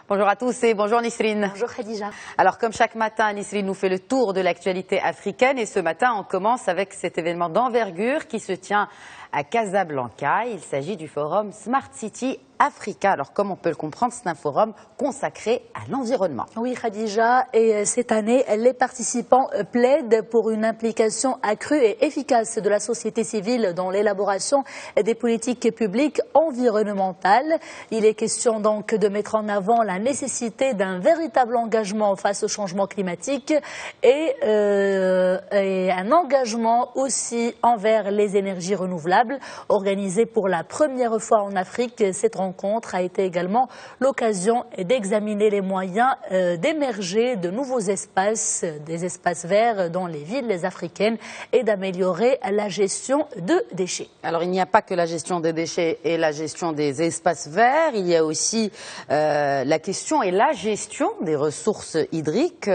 Bonjour à tous et bonjour Nisrine. Bonjour Khadija. Alors comme chaque matin, Nisrine nous fait le tour de l'actualité africaine et ce matin on commence avec cet événement d'envergure qui se tient à Casablanca. Il s'agit du forum Smart City Africa. Alors comme on peut le comprendre, c'est un forum consacré à l'environnement. Oui Khadija, et cette année, les participants plaident pour une implication accrue et efficace de la société civile dans l'élaboration des politiques publiques environnementales. Il est question donc de mettre en avant la nécessité d'un véritable engagement face au changement climatique et un engagement aussi envers les énergies renouvelables. Organisée pour la première fois en Afrique, cette rencontre a été également l'occasion d'examiner les moyens d'émerger de nouveaux espaces, des espaces verts dans les villes africaines et d'améliorer la gestion de déchets. Alors il n'y a pas que la gestion des déchets et la gestion des espaces verts, il y a aussi la question et la gestion des ressources hydriques.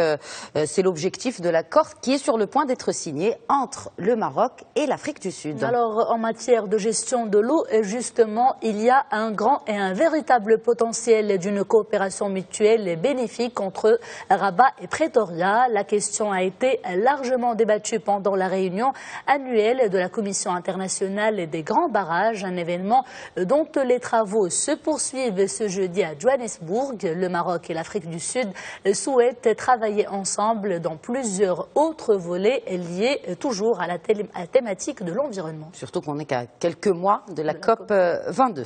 C'est l'objectif de l'accord qui est sur le point d'être signé entre le Maroc et l'Afrique du Sud. Alors en matière de gestion de l'eau, justement, il y a un grand et un véritable potentiel d'une coopération mutuelle et bénéfique entre Rabat et Pretoria. La question a été largement débattue pendant la réunion annuelle de la Commission internationale des grands barrages, un événement dont les travaux se poursuivent ce jeudi à Johannesburg. Le Maroc et l'Afrique du Sud souhaitent travailler ensemble dans plusieurs autres volets liés toujours à la thématique de l'environnement. Surtout qu'on n'est qu'à quelques mois de la COP 22.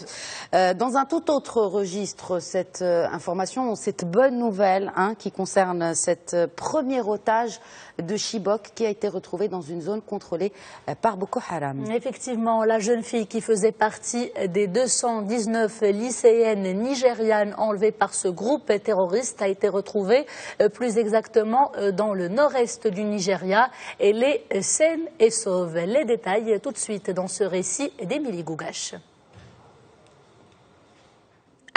Dans un tout autre registre, cette information, cette bonne nouvelle qui concerne cette premier otage de Chibok qui a été retrouvé dans une zone contrôlée par Boko Haram. Effectivement, la jeune fille qui faisait partie des 219 lycéennes nigérianes enlevées par ce groupe terroriste a été retrouvée plus exactement dans le nord-est du Nigeria. Elle est saine et sauve. Les détails tout de suite dans ce récit d'Émilie Gougache.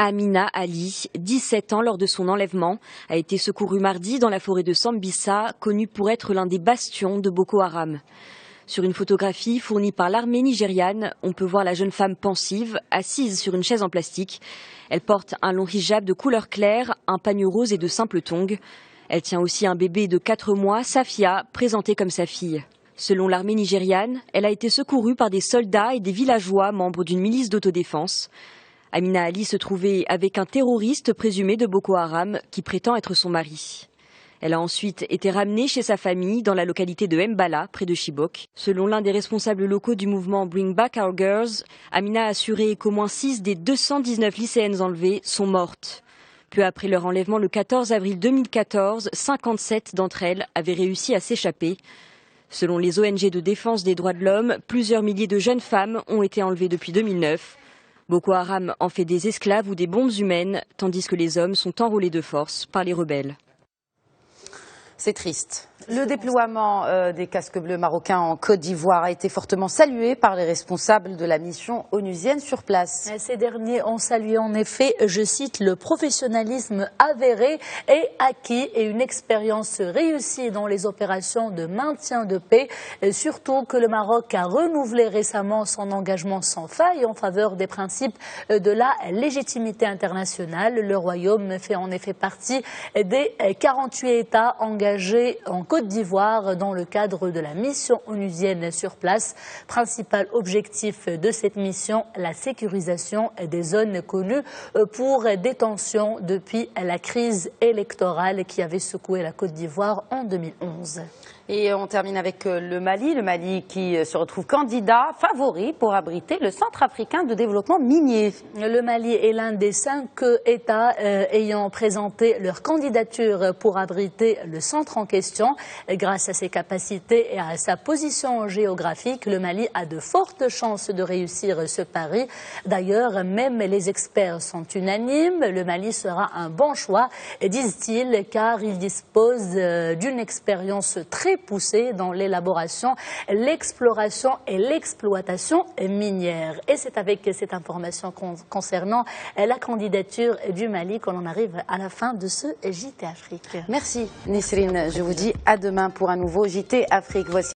Amina Ali, 17 ans lors de son enlèvement, a été secourue mardi dans la forêt de Sambisa, connue pour être l'un des bastions de Boko Haram. Sur une photographie fournie par l'armée nigériane, on peut voir la jeune femme pensive, assise sur une chaise en plastique. Elle porte un long hijab de couleur claire, un pagne rose et de simples tongs. Elle tient aussi un bébé de 4 mois, Safia, présenté comme sa fille. Selon l'armée nigériane, elle a été secourue par des soldats et des villageois membres d'une milice d'autodéfense. Amina Ali se trouvait avec un terroriste présumé de Boko Haram qui prétend être son mari. Elle a ensuite été ramenée chez sa famille dans la localité de Mbala, près de Chibok. Selon l'un des responsables locaux du mouvement Bring Back Our Girls, Amina a assuré qu'au moins 6 des 219 lycéennes enlevées sont mortes. Peu après leur enlèvement le 14 avril 2014, 57 d'entre elles avaient réussi à s'échapper. Selon les ONG de défense des droits de l'homme, plusieurs milliers de jeunes femmes ont été enlevées depuis 2009. Boko Haram en fait des esclaves ou des bombes humaines, tandis que les hommes sont enrôlés de force par les rebelles. C'est triste. Le déploiement des casques bleus marocains en Côte d'Ivoire a été fortement salué par les responsables de la mission onusienne sur place. Ces derniers ont salué en effet, je cite, le professionnalisme avéré et acquis et une expérience réussie dans les opérations de maintien de paix. Surtout que le Maroc a renouvelé récemment son engagement sans faille en faveur des principes de la légitimité internationale. Le Royaume fait en effet partie des 48 États engagés en Côte d'Ivoire dans le cadre de la mission onusienne sur place. Principal objectif de cette mission, la sécurisation des zones connues pour des tensions depuis la crise électorale qui avait secoué la Côte d'Ivoire en 2011. Et on termine avec le Mali qui se retrouve candidat favori pour abriter le Centre africain de développement minier. Le Mali est l'un des 5 États ayant présenté leur candidature pour abriter le centre en question. Grâce à ses capacités et à sa position géographique, le Mali a de fortes chances de réussir ce pari. D'ailleurs, même les experts sont unanimes. Le Mali sera un bon choix, disent-ils, car il dispose d'une expérience très poussée dans l'élaboration, l'exploration et l'exploitation minière. Et c'est avec cette information concernant la candidature du Mali qu'on en arrive à la fin de ce JT Afrique. Merci Nisrine, je vous dis à demain pour un nouveau JT Afrique. Voici